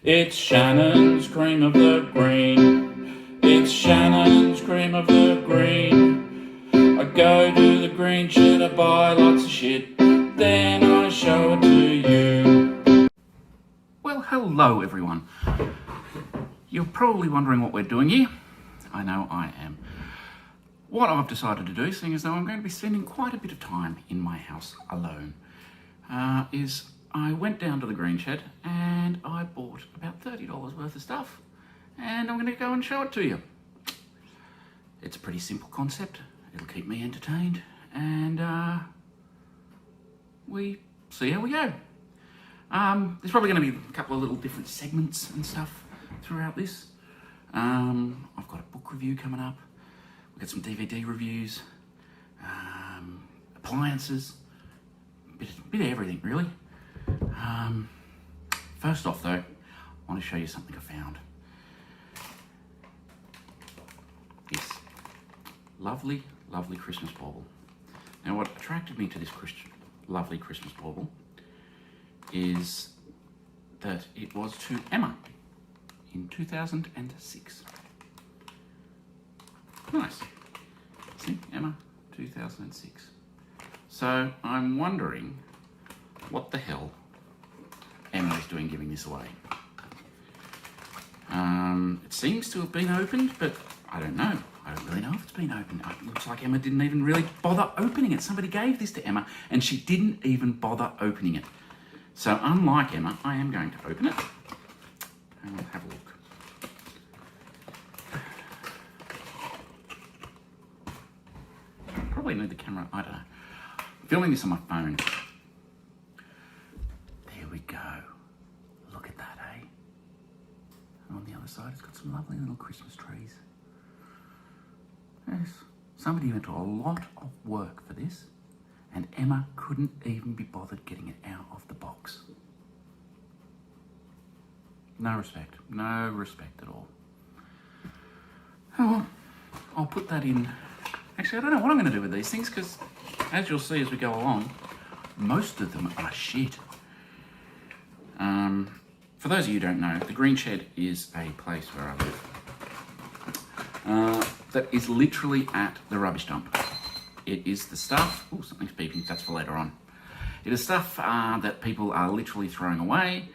It's Shannon's cream of the green. It's Shannon's cream of the green. I go to the green shed, I buy lots of shit, then I show it to you. Well, hello everyone. You're probably wondering what we're doing here. I know I am. What I've decided to do, seeing as though I'm going to be spending quite a bit of time in my house alone, is I went down to the green shed and I bought about $30 worth of stuff, and I'm going to go and show it to you. It's a pretty simple concept. It'll keep me entertained, and we see how we go. There's probably going to be a couple of little different segments and stuff throughout this. I've got a book review coming up. We've got some DVD reviews, appliances, bit of everything really. First off though, I want to show you something I found. This lovely Christmas bauble. Now what attracted me to this lovely Christmas bauble is that it was to Emma in 2006. Nice. See, Emma, 2006. So I'm wondering what the hell Emma is doing giving this away. It seems to have been opened, but I don't know. I don't really know if it's been opened. It looks like Emma didn't even really bother opening it. Somebody gave this to Emma and she didn't even bother opening it. So unlike Emma, I am going to open it and we'll have a look. Probably need the camera, I don't know. I'm filming this on my phone. There we go. Look at that, eh? And on the other side, it's got some lovely little Christmas trees. Yes, somebody went to a lot of work for this, and Emma couldn't even be bothered getting it out of the box. No respect at all. Oh well, I'll put that in. Actually, I don't know what I'm going to do with these things, because as you'll see as we go along, most of them are shit. For those of you who don't know, the Green Shed is a place where I live that is literally at the rubbish dump. It is the stuff, oh, something's beeping, that's for later on. It is stuff that people are literally throwing away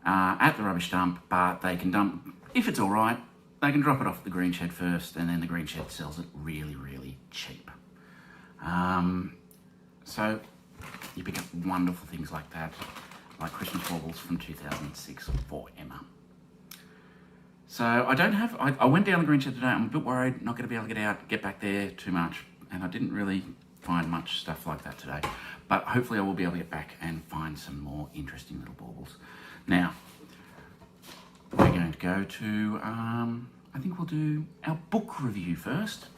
at the rubbish dump, but they can dump, if it's all right, they can drop it off at the Green Shed first, and then the Green Shed sells it really, really cheap. So you pick up wonderful things like that, like Christmas baubles from 2006 for Emma. So I went down the Green Shed today. I'm a bit worried, not going to be able to get back there too much, and I didn't really find much stuff like that today. But hopefully I will be able to get back and find some more interesting little baubles. Now, we're going to go to, I think we'll do our book review first.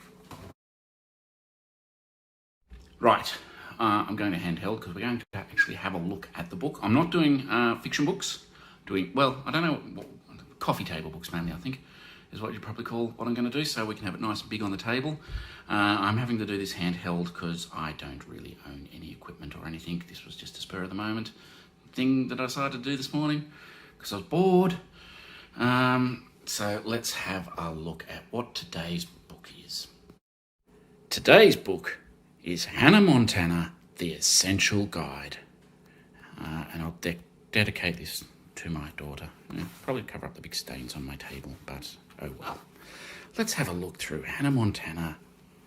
Right, I'm going to handheld because we're going to actually have a look at the book. I'm not doing fiction books, well, I don't know, coffee table books mainly, I think, is what you'd probably call what I'm going to do, so we can have it nice and big on the table. I'm having to do this handheld because I don't really own any equipment or anything. This was just a spur of the moment thing that I decided to do this morning because I was bored. So let's have a look at what today's book is. Today's book is Hannah Montana, The Essential Guide. And I'll dedicate this to my daughter. I'll probably cover up the big stains on my table, but oh well. Let's have a look through Hannah Montana,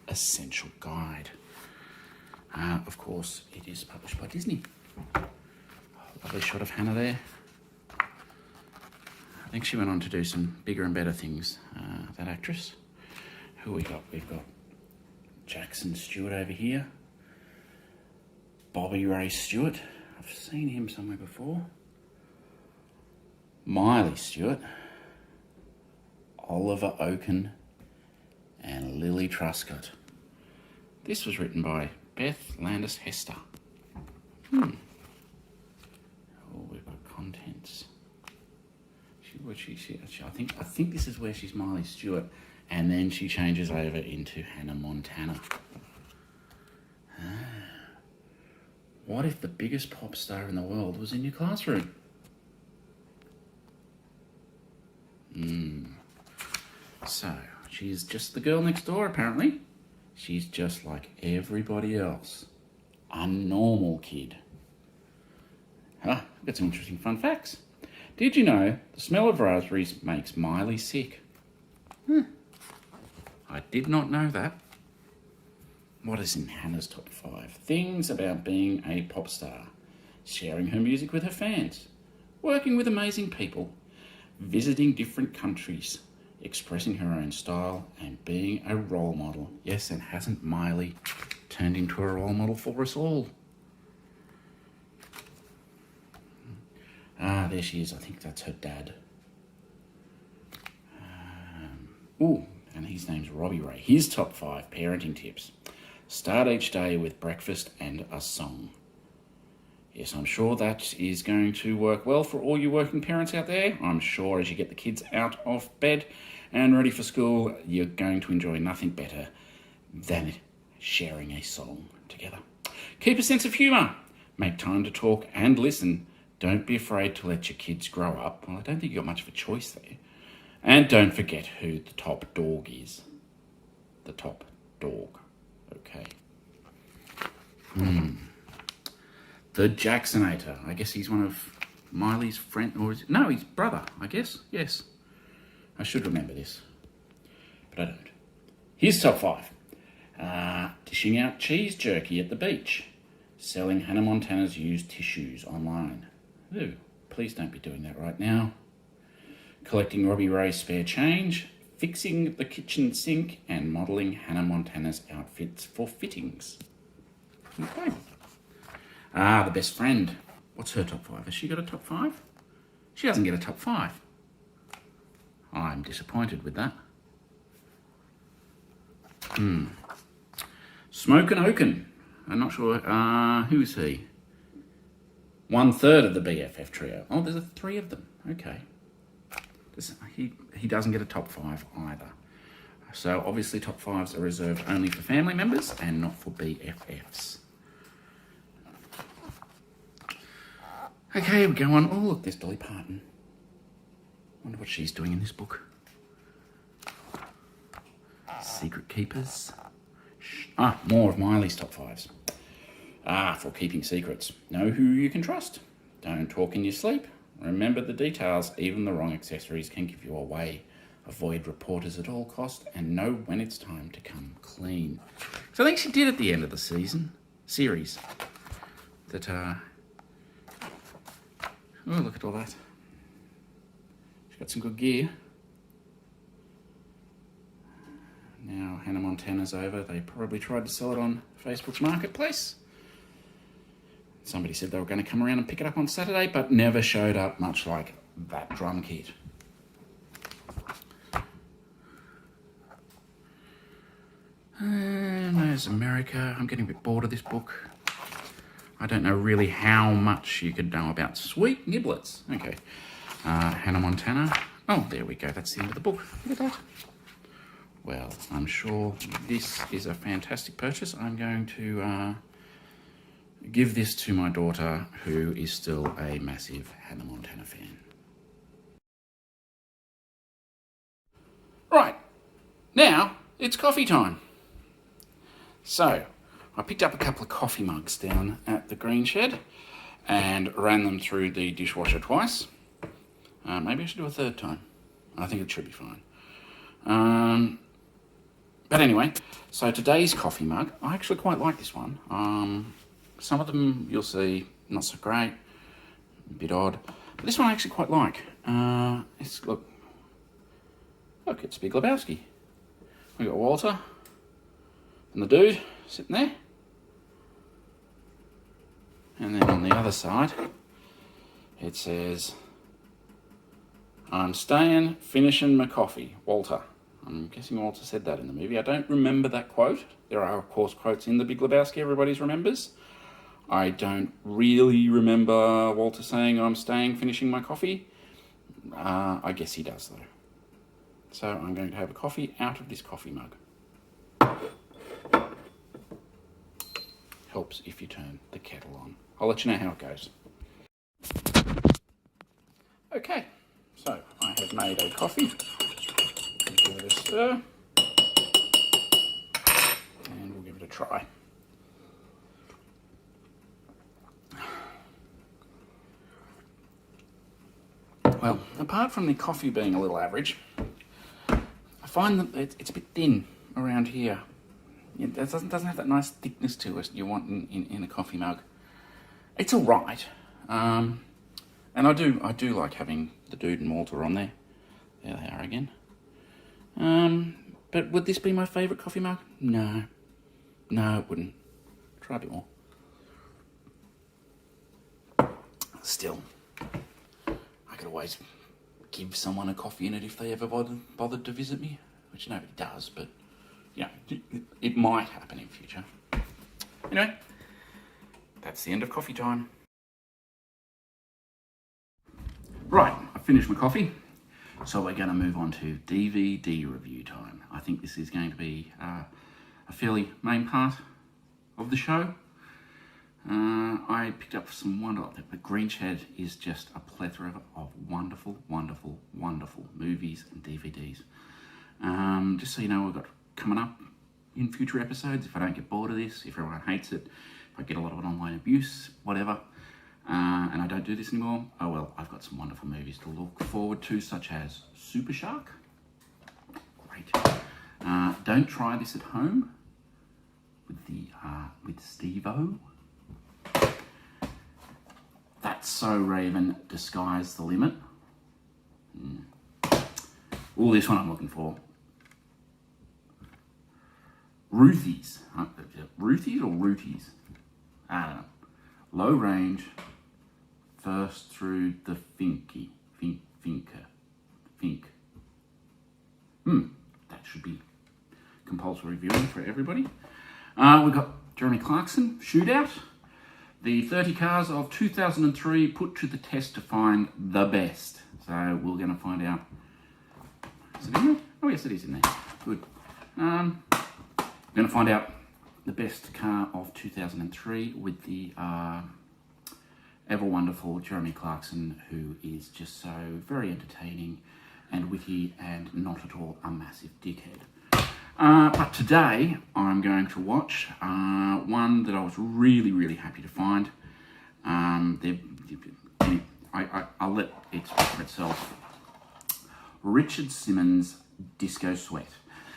Essential Guide. Of course, it is published by Disney. Lovely shot of Hannah there. I think she went on to do some bigger and better things, that actress. Who we got? We've got Jackson Stewart over here. Bobby Ray Stewart. I've seen him somewhere before. Miley Stewart. Oliver Oaken. And Lily Truscott. This was written by Beth Landis Hester. Oh, we've got contents. I think this is where she's Miley Stewart, and then she changes over into Hannah Montana. What if the biggest pop star in the world was in your classroom? So, she's just the girl next door, apparently. She's just like everybody else. A normal kid. I've got some interesting fun facts. Did you know the smell of raspberries makes Miley sick? I did not know that. What is in Hannah's top 5? Things about being a pop star. Sharing her music with her fans. Working with amazing people. Visiting different countries. Expressing her own style and being a role model. Yes, and hasn't Miley turned into a role model for us all? Ah, there she is. I think that's her dad. And his name's Robbie Ray. His top 5 parenting tips. Start each day with breakfast and a song. Yes, I'm sure that is going to work well for all you working parents out there. I'm sure as you get the kids out of bed and ready for school, you're going to enjoy nothing better than sharing a song together. Keep a sense of humour. Make time to talk and listen. Don't be afraid to let your kids grow up. Well, I don't think you've got much of a choice there. And don't forget who the top dog is. The top dog. Okay. The Jacksonator. I guess he's one of Miley's friend, or is it? No, his brother, I guess. Yes. I should remember this, but I don't. His top 5. Dishing out cheese jerky at the beach. Selling Hannah Montana's used tissues online. Ooh, please don't be doing that right now. Collecting Robbie Ray's spare change. Fixing the kitchen sink and modelling Hannah Montana's outfits for fittings. Okay. The best friend. What's her top 5? Has she got a top 5? She doesn't get a top 5. I'm disappointed with that. Smokin' Oaken. I'm not sure. Who's he? 1/3 of the BFF trio. Oh, there's 3 of them. Okay. He doesn't get a top 5 either. So obviously top 5s are reserved only for family members and not for BFFs. Okay, we go on. Oh, look, there's Dolly Parton. Wonder what she's doing in this book. Secret Keepers. More of Miley's top 5s. For keeping secrets. Know who you can trust. Don't talk in your sleep. Remember the details. Even the wrong accessories can give you away. Avoid reporters at all costs and know when it's time to come clean. So I think she did at the end of the series. That, oh, look at all that. She's got some good gear. Now Hannah Montana's over. They probably tried to sell it on Facebook's marketplace. Somebody said they were going to come around and pick it up on Saturday, but never showed up, much like that drum kit. And there's America. I'm getting a bit bored of this book. I don't know really how much you could know about sweet niblets. Okay. Hannah Montana. Oh, there we go. That's the end of the book. Look at that. Well, I'm sure this is a fantastic purchase. I'm going to give this to my daughter, who is still a massive Hannah Montana fan. Right, now it's coffee time. So, I picked up a couple of coffee mugs down at the Green Shed and ran them through the dishwasher twice. Maybe I should do a third time. I think it should be fine. But anyway, so today's coffee mug, I actually quite like this one. Some of them you'll see not so great, a bit odd, but this one I actually quite like. Look, it's Big Lebowski. We got Walter and the dude sitting there, and then on the other side it says, "I'm staying, finishing my coffee, Walter." I'm guessing Walter said that in the movie. I don't remember that quote. There are, of course, quotes in The Big Lebowski everybody remembers. I don't really remember Walter saying, "I'm staying, finishing my coffee." I guess he does, though. So I'm going to have a coffee out of this coffee mug. Helps if you turn the kettle on. I'll let you know how it goes. Okay, so I have made a coffee. give it a stir. And we'll give it a try. Well, apart from the coffee being a little average, I find that it's a bit thin around here. It doesn't have that nice thickness to it you want in a coffee mug. It's all right, and I do like having the Dude and Malta on there. There they are again. But would this be my favourite coffee mug? No, it wouldn't. Try a bit more. Still, I could always give someone a coffee in it if they ever bothered to visit me, which nobody does, but you know, it might happen in future. Anyway, that's the end of coffee time. Right, I finished my coffee, so we're going to move on to DVD review time. I think this is going to be a fairly main part of the show. I picked up some the Green Shed is just a plethora of wonderful, wonderful, wonderful movies and DVDs. Just so you know, we've got coming up in future episodes, if I don't get bored of this, if everyone hates it, if I get a lot of online abuse, whatever, and I don't do this anymore, oh well, I've got some wonderful movies to look forward to, such as Super Shark. Great. Don't try this at home with Steve-O. That's So Raven, Disguise the Limit. All this one I'm looking for. Ruthies. Ruthies or Rooties? I don't know. Low range, first through the Finker. That should be compulsory viewing for everybody. We've got Jeremy Clarkson, Shootout. The 30 cars of 2003 put to the test to find the best. So we're going to find out. Is it in there? Oh yes, it is in there. Good. We're going to find out the best car of 2003 with the ever wonderful Jeremy Clarkson, who is just so very entertaining and witty and not at all a massive dickhead. But today I'm going to watch one that I was really, really happy to find. I'll let it speak for itself. Richard Simmons, Disco Sweat.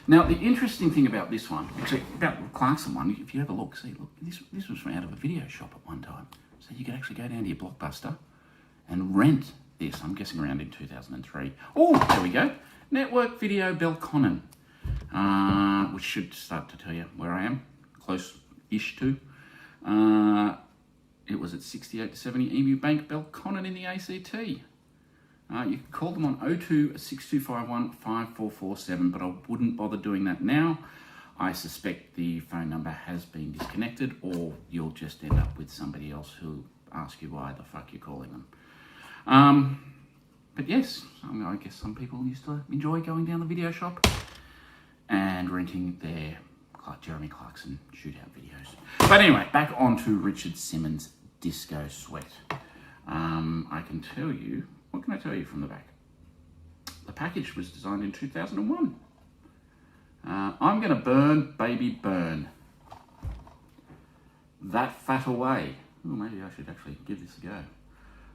Now, the interesting thing about this one, actually about the Clarkson one, if you have a look, this was from out of a video shop at one time. So you could actually go down to your Blockbuster and rent this, I'm guessing around in 2003. Oh, there we go. Network Video Belconnen. Which should start to tell you where I am, close-ish to. It was at 68 to 70 Emu Bank, Belconnen in the ACT. You can call them on 02 6251 5447, but I wouldn't bother doing that now. I suspect the phone number has been disconnected, or you'll just end up with somebody else who'll ask you why the fuck you're calling them. But yes, I guess some people used to enjoy going down the video shop and renting their Jeremy Clarkson shootout videos. But anyway, back on to Richard Simmons' Disco Sweat. I can tell you, what can I tell you from the back? The package was designed in 2001. I'm gonna burn, baby, burn. That fat away. Oh, maybe I should actually give this a go.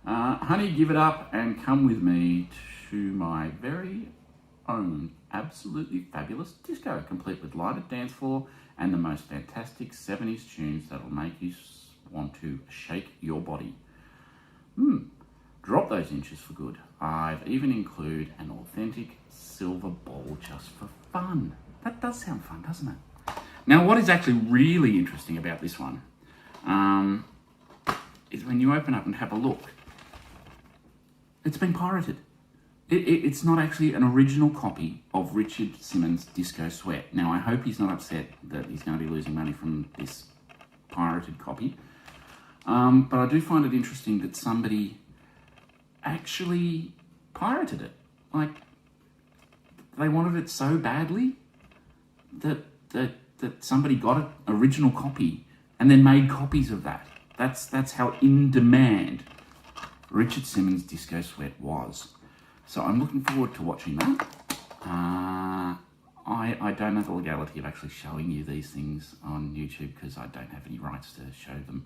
Honey, give it up and come with me to my very own absolutely fabulous disco, complete with lighted dance floor and the most fantastic 70s tunes that'll make you want to shake your body. Drop those inches for good. I've even included an authentic silver bowl just for fun. That does sound fun, doesn't it? Now, what is actually really interesting about this one is when you open up and have a look, it's been pirated. It's not actually an original copy of Richard Simmons' Disco Sweat. Now, I hope he's not upset that he's going to be losing money from this pirated copy. But I do find it interesting that somebody actually pirated it. Like, they wanted it so badly that somebody got an original copy and then made copies of that. That's how in demand Richard Simmons' Disco Sweat was. So I'm looking forward to watching that. I don't have the legality of actually showing you these things on YouTube because I don't have any rights to show them.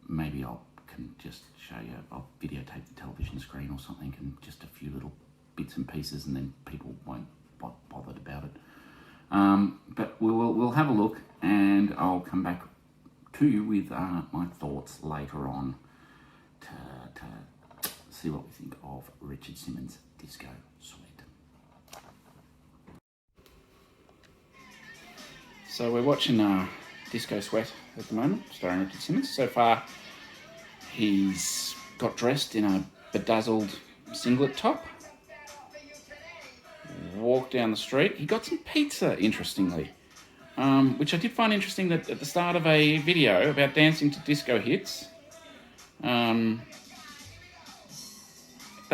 Maybe can just show you, I'll videotape the television screen or something and just a few little bits and pieces, and then people won't bothered about it. But we'll have a look, and I'll come back to you with my thoughts later on to see what we think of Richard Simmons' Disco Sweat. So we're watching Disco Sweat at the moment, starring Richard Simmons. So far, he's got dressed in a bedazzled singlet top, walked down the street. He got some pizza, interestingly, which I did find interesting that at the start of a video about dancing to disco hits, they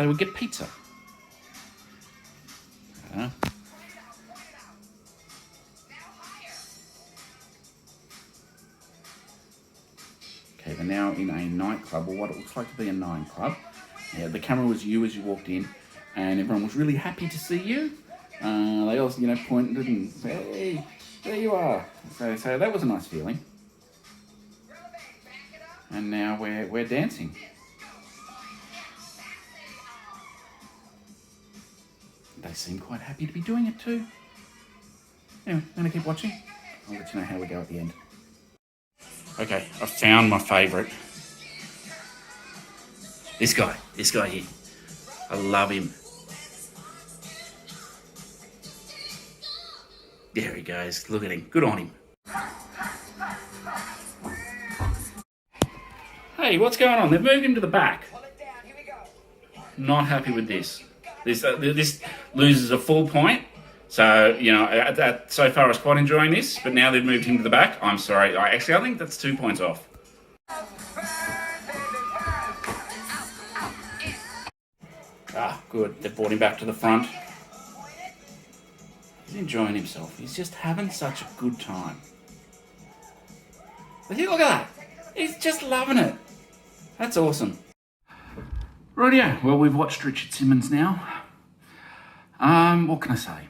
would get pizza. Okay, they're now in a nightclub, or what it looks like to be a nightclub. Yeah, the camera was you as you walked in, and everyone was really happy to see you. They also, pointed and said, "Hey, there you are." So that was a nice feeling. And now we're dancing. They seem quite happy to be doing it too. Anyway, I'm gonna keep watching. I'll let you know how we go at the end. Okay, I found my favourite. This guy here. I love him. There he goes. Look at him. Good on him. Hey, what's going on? They've moved him to the back. Not happy with this. This loses a full point. So, so far I was quite enjoying this, but now they've moved him to the back. I'm sorry. I think that's 2 points off. Good. They've brought him back to the front. He's enjoying himself. He's just having such a good time. Look at that. He's just loving it. That's awesome. Rightio. Well, we've watched Richard Simmons now. What can I say?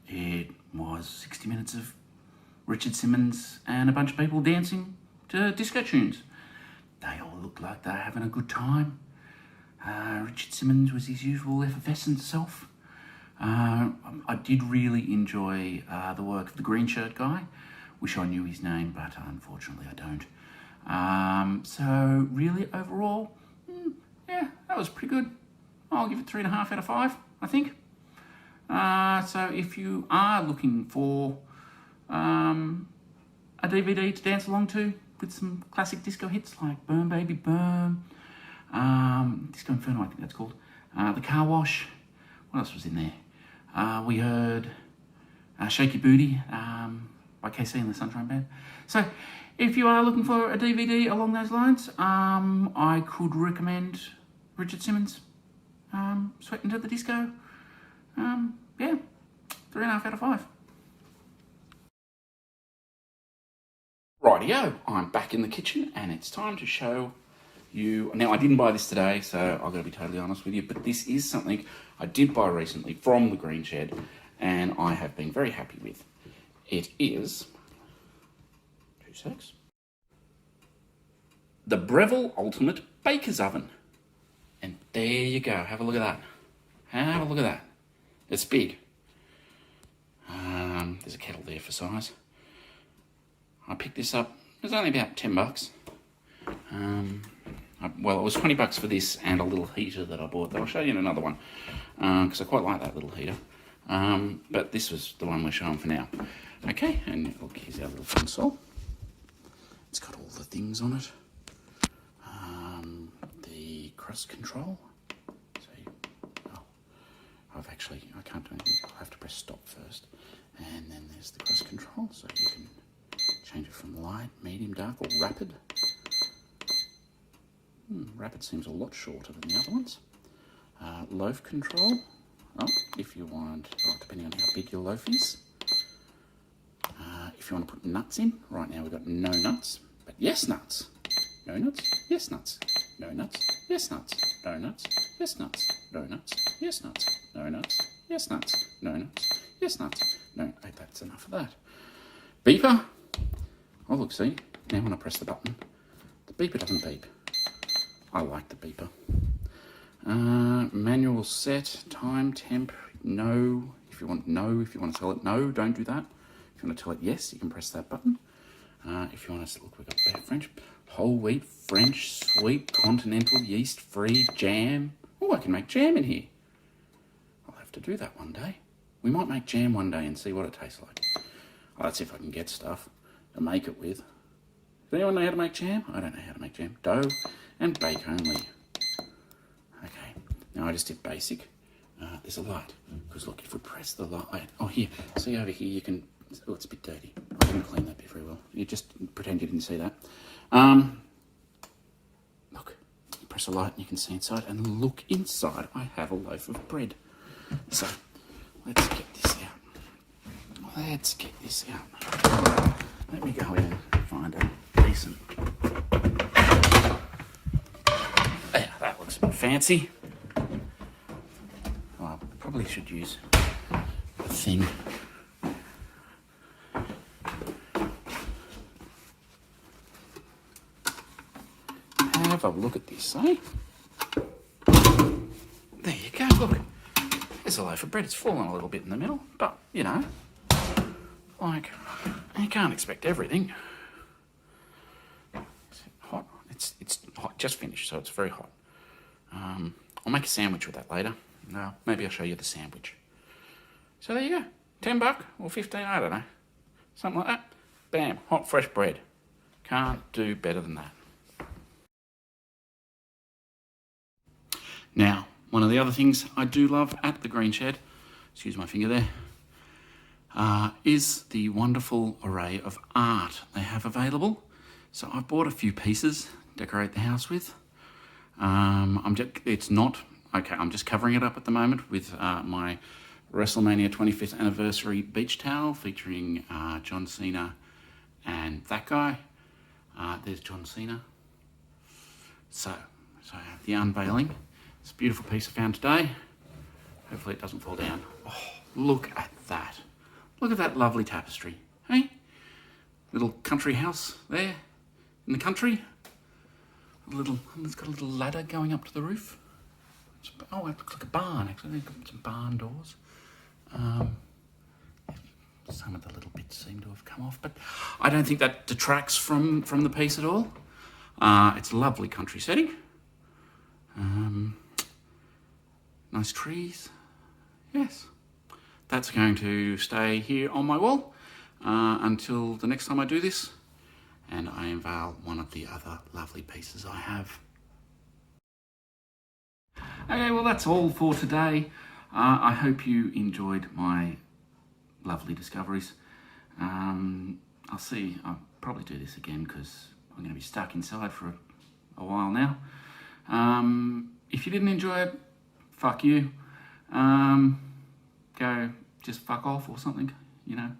It was 60 minutes of Richard Simmons and a bunch of people dancing to disco tunes. They all looked like they're having a good time. Richard Simmons was his usual effervescent self. I did really enjoy the work of the green shirt guy. Wish I knew his name, but unfortunately I don't. So really overall, yeah, that was pretty good. I'll give it 3.5 out of 5, I think. So if you are looking for a DVD to dance along to with some classic disco hits like Burn Baby Burn, Disco Inferno I think that's called, The Car Wash, what else was in there? We heard Shake Your Booty by KC and the Sunshine Band. So if you are looking for a DVD along those lines, I could recommend Richard Simmons, Sweating to the Disco. Yeah, 3.5 out of 5. Rightio, I'm back in the kitchen and it's time to show you. Now, I didn't buy this today, so I've got to be totally honest with you, but this is something I did buy recently from the Green Shed and I have been very happy with. It is, 2 secs, the Breville Ultimate Baker's Oven. And there you go, have a look at that. Have a look at that. It's big. There's a kettle there for size. I picked this up, it was only about $10. Well, it was $20 for this and a little heater that I bought, that I'll show you in another one, because I quite like that little heater. But this was the one we're showing for now. Okay, and look, here's our little console. It's got all the things on it. The crust control. I can't do anything. I have to press stop first. And then there's the crust control, so you can change it from light, medium, dark, or rapid. Rapid seems a lot shorter than the other ones. Loaf control, if you want, depending on how big your loaf is. If you want to put nuts in, right now we've got no nuts, but yes nuts. No nuts, yes nuts. No nuts, yes nuts. No nuts, yes nuts. no nuts, yes nuts, no nuts, yes nuts, no nuts, yes nuts, no. Hey, that's enough of that. Beeper. Oh look, see, now when I press the button, the beeper doesn't beep. I like the beeper. Manual set, time, temp, no. If you want to tell it no, don't do that. If you want to tell it yes, you can press that button. If you want to, look, we've got French, whole wheat, French, sweet, continental, yeast-free, jam. Oh, I can make jam in here. I'll have to do that one day. We might make jam one day and see what it tastes like. Let's see if I can get stuff to make it with. Does anyone know how to make jam? I don't know how to make jam. Dough and bake only. Okay, now I just did basic. There's a light, because look, if we press the light, oh here, see over here, you can, oh, it's a bit dirty. I didn't clean that bit very well. You just pretend you didn't see that. Look, you press a light and you can see inside, and look inside, I have a loaf of bread. So, let's get this out. Let's get this out. Let me go in and find a decent. Yeah, that looks a bit fancy. Oh, I probably should use a thing. Have a look at this, eh? There you go, look. There's a loaf of bread. It's fallen a little bit in the middle, but, you know, like, you can't expect everything. Is it hot? It's hot, just finished, so it's very hot. I'll make a sandwich with that later. Maybe I'll show you the sandwich. So there you go. $10 or 15, I don't know. Something like that. Bam, hot, fresh bread. Can't do better than that. Now, one of the other things I do love at the Green Shed, excuse my finger there, is the wonderful array of art they have available. So I've bought a few pieces to decorate the house with. I'm just covering it up at the moment with my WrestleMania 25th anniversary beach towel featuring John Cena and that guy. There's John Cena. So the unveiling. It's a beautiful piece I found today. Hopefully it doesn't fall down. Oh, look at that. Look at that lovely tapestry. Hey? Little country house there in the country. It's got a little ladder going up to the roof. Oh, it looks like a barn actually. They've got some barn doors. Some of the little bits seem to have come off, but I don't think that detracts from the piece at all. It's a lovely country setting. Nice trees. Yes. That's going to stay here on my wall until the next time I do this, and I unveil one of the other lovely pieces I have. Okay, well that's all for today. I hope you enjoyed my lovely discoveries. I'll probably do this again because I'm going to be stuck inside for a while now. If you didn't enjoy it, fuck you. Go just fuck off or something, you know.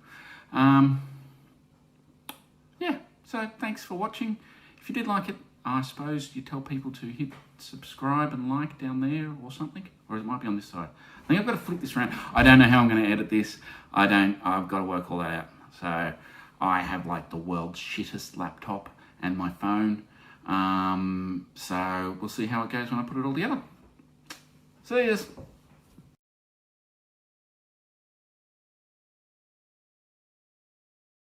Yeah, so thanks for watching. If you did like it, I suppose you tell people to hit subscribe and like down there or something, or it might be on this side. I think I've got to flip this around. I don't know how I'm going to edit this. I've got to work all that out. So I have like the world's shittest laptop and my phone. So we'll see how it goes when I put it all together. See yous.